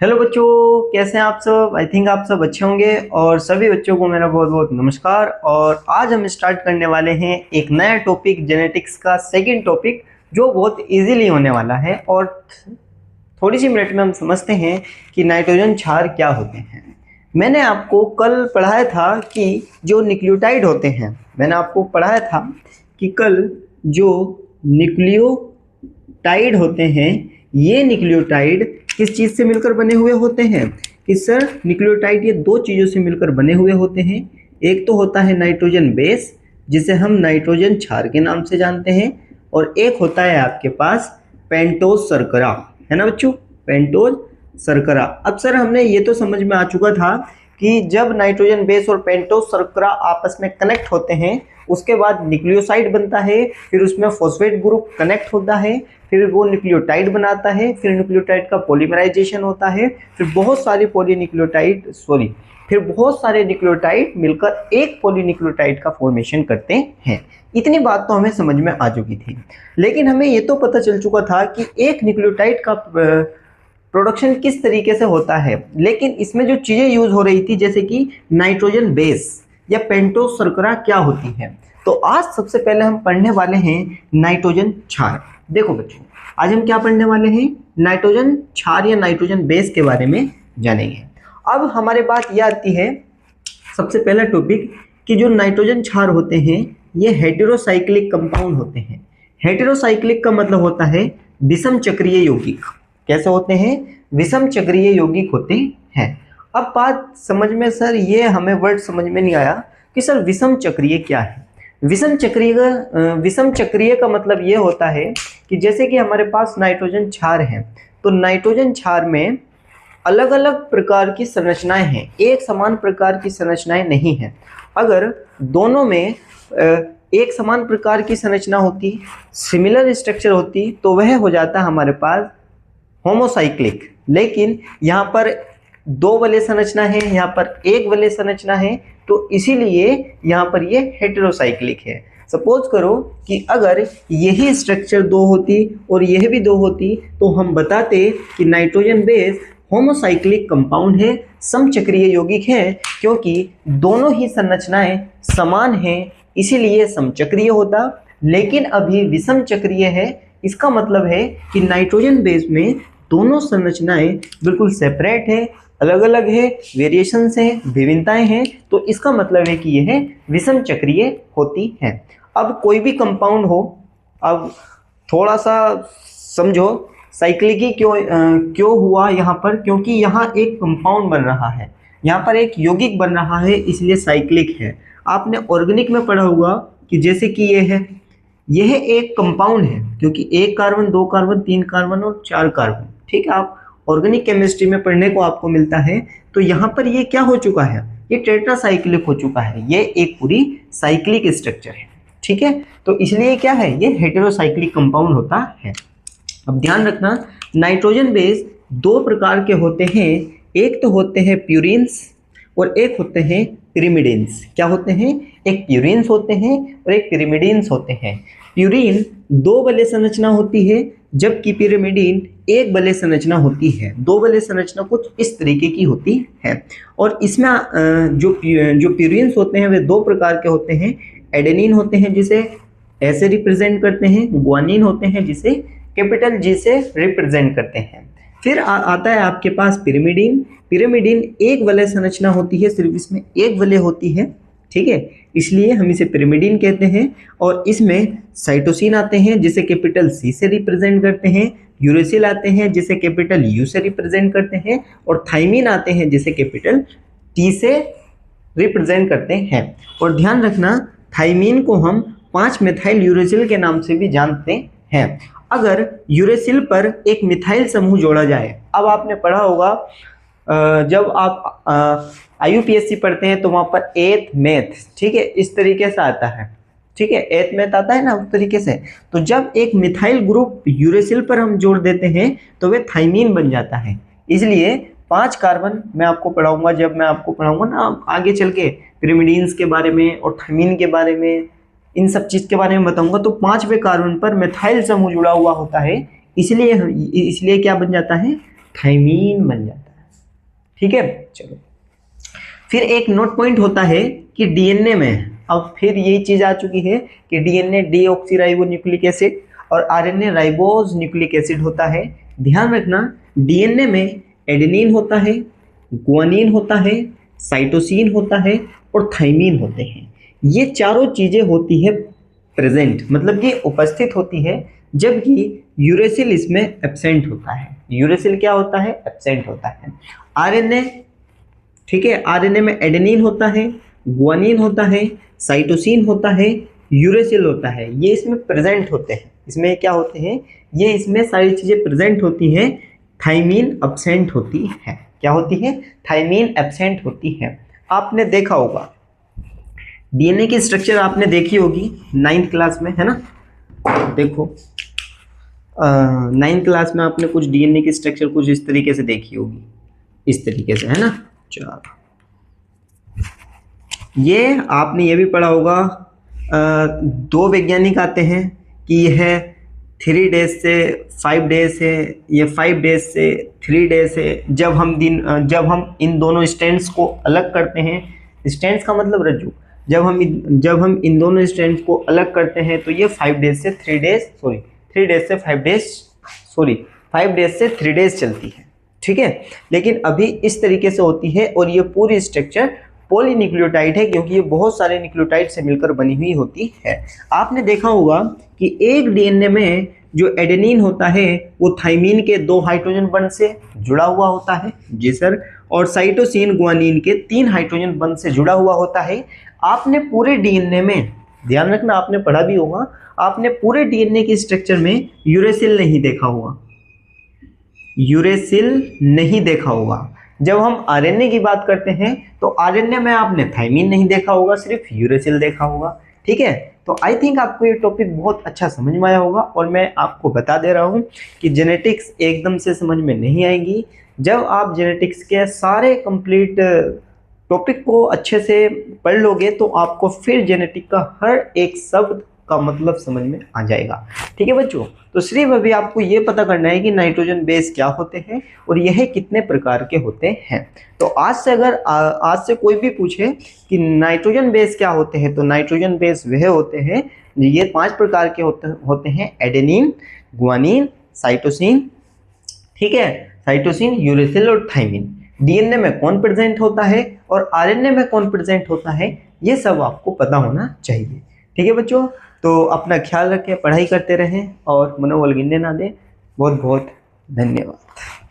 Hello बच्चों, कैसे हैं आप सब। आई थिंक आप सब अच्छे होंगे और सभी बच्चों को मेरा बहुत बहुत नमस्कार। और आज हम स्टार्ट करने वाले हैं एक नया टॉपिक, जेनेटिक्स का सेकंड टॉपिक, जो बहुत इजीली होने वाला है। और थोड़ी सी मिनट में हम समझते हैं कि नाइट्रोजन क्षार क्या होते हैं। मैंने आपको कल पढ़ाया था कि जो न्यूक्लियोटाइड होते हैं, मैंने आपको पढ़ाया था कि कल जो न्यूक्लियोटाइड होते हैं, ये न्यूक्लियोटाइड किस चीज़ से मिलकर बने हुए होते हैं कि सर न्यूक्लियोटाइड ये दो चीज़ों से मिलकर बने हुए होते हैं। एक तो होता है नाइट्रोजन बेस, जिसे हम नाइट्रोजन क्षार के नाम से जानते हैं, और एक होता है आपके पास पेंटोज शर्करा, है ना बच्चों, पेंटोज शर्करा। अब सर हमने ये तो समझ में आ चुका था कि जब नाइट्रोजन बेस और पेंटोज शर्करा आपस में कनेक्ट होते हैं, उसके बाद न्यूक्लियोसाइड बनता है, फिर उसमें फॉस्फेट ग्रुप कनेक्ट होता है, फिर वो न्यूक्लियोटाइड बनाता है, फिर न्यूक्लियोटाइड का पॉलीमराइजेशन होता है, फिर बहुत सारे न्यूक्लियोटाइड मिलकर एक पॉलीन्यूक्लियोटाइड का फॉर्मेशन करते हैं। इतनी बात तो हमें समझ में आ चुकी थी, लेकिन हमें ये तो पता चल चुका था कि एक न्यूक्लियोटाइड का प्रोडक्शन किस तरीके से होता है, लेकिन इसमें जो चीज़ें यूज हो रही थी जैसे कि नाइट्रोजन बेस या पेंटोज शर्करा क्या होती है। तो आज सबसे पहले हम पढ़ने वाले हैं नाइट्रोजन क्षार। देखो बच्चों, आज हम क्या पढ़ने वाले हैं, नाइट्रोजन क्षार या नाइट्रोजन बेस के बारे में जानेंगे। अब हमारे बात यह आती है, सबसे पहला टॉपिक, कि जो नाइट्रोजन क्षार होते हैं ये हेटेरोसाइक्लिक कंपाउंड होते हैं। हेटेरोसाइक्लिक का मतलब होता है विषम चक्रीय यौगिक। कैसे होते हैं, विषम चक्रीय यौगिक होते हैं। अब बात समझ में, सर ये हमें वर्ड समझ में नहीं आया कि सर विषम चक्रीय क्या है। विषम चक्रीय का मतलब ये होता है कि जैसे कि हमारे पास नाइट्रोजन क्षार है, तो नाइट्रोजन क्षार में अलग अलग प्रकार की संरचनाएं हैं, एक समान प्रकार की संरचनाएं नहीं हैं। अगर दोनों में एक समान प्रकार की संरचना होती, सिमिलर स्ट्रक्चर होती, तो वह हो जाता हमारे पास होमोसाइक्लिक। लेकिन यहाँ पर दो वलय संरचना है, यहाँ पर एक वलय संरचना है, तो इसीलिए यहाँ पर ये हेटेरोसाइक्लिक है। सपोज करो कि अगर यही स्ट्रक्चर दो होती और यह भी दो होती, तो हम बताते कि नाइट्रोजन बेस होमोसाइक्लिक कंपाउंड है, समचक्रीय यौगिक है, क्योंकि दोनों ही संरचनाएं समान हैं, इसीलिए समचक्रीय होता। लेकिन अभी विषम चक्रीय है, इसका मतलब है कि नाइट्रोजन बेस में दोनों संरचनाएं बिल्कुल सेपरेट है, अलग अलग है, वेरिएशंस हैं, विभिन्नताएं हैं, तो इसका मतलब है कि यह विषम चक्रीय होती है। अब कोई भी कंपाउंड हो, अब थोड़ा सा समझो साइक्लिकी क्यों हुआ यहाँ पर, क्योंकि यहाँ एक कंपाउंड बन रहा है, यहाँ पर एक यौगिक बन रहा है, इसलिए साइक्लिक है। आपने ऑर्गेनिक में पढ़ा होगा कि जैसे कि यह एक कंपाउंड है, क्योंकि एक कार्बन, दो कार्बन, तीन कार्बन और चार कार्बन, ठीक है, आप ऑर्गेनिक केमिस्ट्री में पढ़ने को आपको मिलता है। तो यहाँ पर ये क्या हो चुका है, ये टेट्रासाइक्लिक हो चुका है, ये एक पूरी साइक्लिक स्ट्रक्चर है, ठीक है। तो इसलिए क्या है, ये हेटेरोसाइक्लिक कंपाउंड होता है। अब ध्यान रखना, नाइट्रोजन बेस दो प्रकार के होते हैं, एक तो होते हैं प्यूरिन्स और एक होते हैं पिरिमिडिन्स। क्या होते हैं, एक प्यूरिन्स होते हैं और एक पिरिमिडिन्स होते हैं। प्यूरिन दो वलय संरचना होती है, जबकि पिरिमिडिन एक वलय संरचना होती है। दो वलय संरचना कुछ इस तरीके की होती है। और इसमें जो प्यूरिन्स होते हैं वे दो प्रकार के होते हैं। एडेनिन होते हैं जिसे ऐसे रिप्रेजेंट करते हैं, ग्वानिन होते हैं जिसे कैपिटल जी से रिप्रेजेंट करते हैं। फिर आता है आपके पास पिरिमिडिन। पिरिमिडिन एक वलय संरचना होती है, सिर्फ इसमें एक वलय होती है, ठीक है, इसलिए हम इसे पिरिमिडिन कहते हैं। और इसमें साइटोसिन आते हैं जिसे कैपिटल सी से रिप्रेजेंट करते हैं, यूरेसिल आते हैं जिसे कैपिटल यू से रिप्रेजेंट करते हैं, और थाइमिन आते हैं जिसे कैपिटल टी से रिप्रेजेंट करते हैं। और ध्यान रखना, थाइमिन को हम 5 मेथाइल यूरेसिल के नाम से भी जानते हैं। अगर यूरेसिल पर एक मिथाइल समूह जोड़ा जाए, अब आपने पढ़ा होगा जब आप IUPAC पढ़ते हैं तो वहाँ पर एथ मैथ, ठीक है, इस तरीके से आता है, ठीक है, एथ मैथ आता है ना, उस तरीके से। तो जब एक मिथाइल ग्रुप यूरेसिल पर हम जोड़ देते हैं तो वह थाइमीन बन जाता है। इसलिए 5 कार्बन मैं आपको पढ़ाऊंगा, जब मैं आपको पढ़ाऊंगा ना आगे चल के पिरिमिडीन्स के बारे में और थाइमीन के बारे में, इन सब चीज़ के बारे में बताऊंगा, तो 5वें कार्बन पर मिथाइल समूह जुड़ा हुआ होता है, इसलिए क्या बन जाता है, थाइमीन बन जाता है। ठीक है, चलो। फिर एक नोट पॉइंट होता है कि डीएनए में अब फिर यही चीज आ चुकी है कि डीएनए डीऑक्सीराइबो न्यूक्लिक एसिड और आरएनए राइबोज न्यूक्लिक एसिड होता है। ध्यान रखना, डीएनए में एडेनिन होता है, गुआनिन होता है, साइटोसिन होता है और थाइमिन होते हैं। ये चारों चीजें होती है प्रेजेंट, मतलब कि उपस्थित होती है, जबकि यूरेसिल इसमें एब्सेंट होता है। यूरेसिल क्या होता है? एब्सेंट होता है। आरएनए, ठीक है, आरएनए में एडेनिन होता है, गुआनिन होता है, साइटोसिन होता है, यूरेसिल होता है, ये इसमें प्रेजेंट होते हैं। इसमें क्या होते हैं? ये इसमें सारी चीजें प्रेजेंट होती हैं, थाइमीन एब्सेंट होती है। क्या होती है? थाइमीन एब्सेंट होती है। आपने देखा होगा डीएनए की स्ट्रक्चर, आपने देखी होगी 9th क्लास में, है ना? देखो 9th क्लास में आपने कुछ डीएनए की स्ट्रक्चर कुछ इस तरीके से देखी होगी, इस तरीके से, है ना? चलो, ये आपने ये भी पढ़ा होगा, दो वैज्ञानिक आते हैं कि यह 3 डेज से 5 डेज है, ये 5 डेज से 3 डेज है। जब हम इन दोनों स्टैंड्स को अलग करते हैं, स्टैंड्स का मतलब रज्जू, जब हम इन दोनों स्टैंड्स को अलग करते हैं तो ये 5 डेज से 3 डेज, सॉरी 3 डेज से 5 डेज, सॉरी 5 डेज से 3 डेज चलती है, ठीक है। लेकिन अभी इस तरीके से होती है और ये पूरी स्ट्रक्चर पॉलीन्यूक्लियोटाइड है, क्योंकि ये बहुत सारे न्यूक्लियोटाइड से मिलकर बनी हुई होती है। आपने देखा होगा कि एक डीएनए में जो एडेनिन होता है वो थाइमीन के 2 हाइड्रोजन बंध से जुड़ा हुआ होता है, जी सर, और साइटोसिन गुआनिन के 3 हाइड्रोजन बंध से जुड़ा हुआ होता है। आपने पूरे डीएनए में, ध्यान रखना, आपने पढ़ा भी होगा, आपने पूरे डीएनए के स्ट्रक्चर में यूरेसिल नहीं देखा होगा, यूरेसिल नहीं देखा होगा। जब हम आरएनए की बात करते हैं तो आरएनए में आपने थाइमीन नहीं देखा होगा, सिर्फ यूरेसिल देखा होगा, ठीक है। तो आई थिंक आपको ये टॉपिक बहुत अच्छा समझ में आया होगा, और मैं आपको बता दे रहा हूँ कि जेनेटिक्स एकदम से समझ में नहीं आएगी। जब आप जेनेटिक्स के सारे कंप्लीट टॉपिक को अच्छे से पढ़ लोगे तो आपको फिर जेनेटिक का हर एक शब्द का मतलब समझ में आ जाएगा, ठीक है बच्चों। तो सिर्फ अभी आपको ये पता करना है कि नाइट्रोजन बेस क्या होते हैं और यह कितने प्रकार के होते हैं। तो आज से अगर आज से कोई भी पूछे कि नाइट्रोजन बेस क्या होते हैं, तो नाइट्रोजन बेस वह होते हैं, ये 5 प्रकार के होते हैं, एडेनिन, गुआनिन, साइटोसिन, ठीक है, साइटोसिन, यूरेसिल और थाइमिन। डीएनए में कौन प्रेजेंट होता है और आरएनए में कौन प्रेजेंट होता है, ये सब आपको पता होना चाहिए, ठीक है बच्चों। तो अपना ख्याल रखें, पढ़ाई करते रहें और मनोबल गिरने ना दें। बहुत बहुत धन्यवाद।